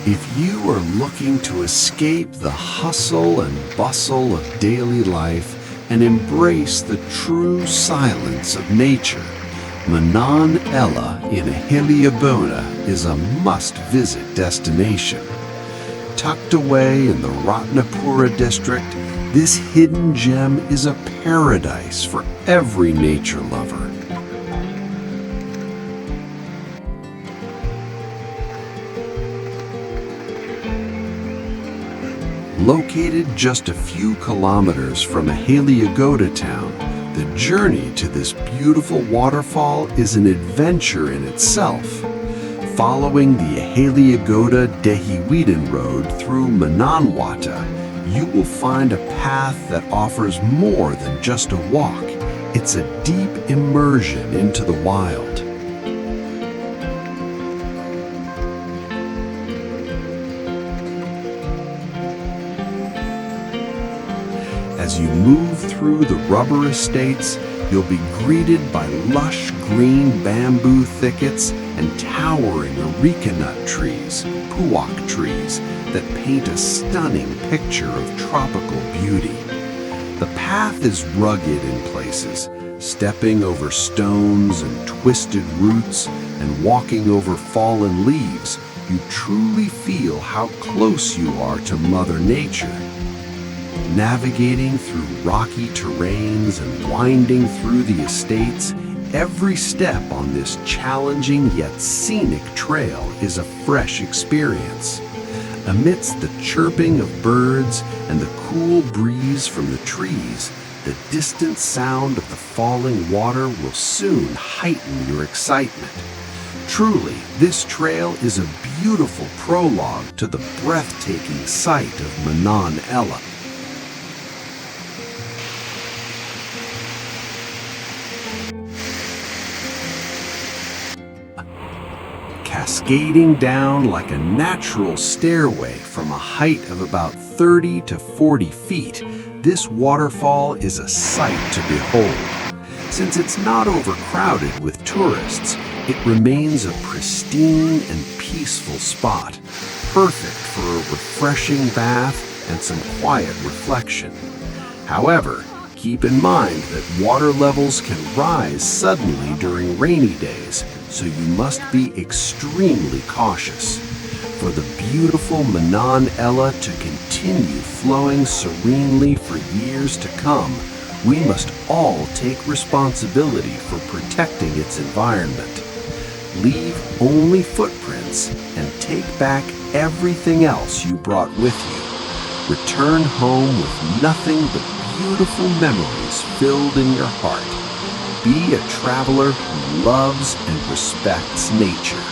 If you are looking to escape the hustle and bustle of daily life and embrace the true silence of nature, Manan in Eheliyagoda is a must-visit destination. Tucked away in the Ratnapura district, this hidden gem is a paradise for every nature lover. Located just a few kilometers from Eheliyagoda town, the journey to this beautiful waterfall is an adventure in itself. Following the Eheliyagoda road through Mananwata, you will find a path that offers more than just a walk. It's a deep immersion into the wild. As you move through the rubber estates, you'll be greeted by lush green bamboo thickets and towering areca nut trees, puak trees, that paint a stunning picture of tropical beauty. The path is rugged in places, stepping over stones and twisted roots and walking over fallen leaves. You truly feel how close you are to Mother Nature. Navigating through rocky terrains and winding through the estates, every step on this challenging yet scenic trail is a fresh experience. Amidst the chirping of birds and the cool breeze from the trees, the distant sound of the falling water will soon heighten your excitement. Truly, this trail is a beautiful prologue to the breathtaking sight of Manan. Cascading down like a natural stairway from a height of about 30 to 40 feet, this waterfall is a sight to behold. Since it's not overcrowded with tourists, it remains a pristine and peaceful spot, perfect for a refreshing bath and some quiet reflection. However, keep in mind that water levels can rise suddenly during rainy days, so you must be extremely cautious. For the beautiful Manan to continue flowing serenely for years to come, we must all take responsibility for protecting its environment. Leave only footprints and take back everything else you brought with you. Return home with nothing but beautiful memories filled in your heart. Be a traveler who loves and respects nature.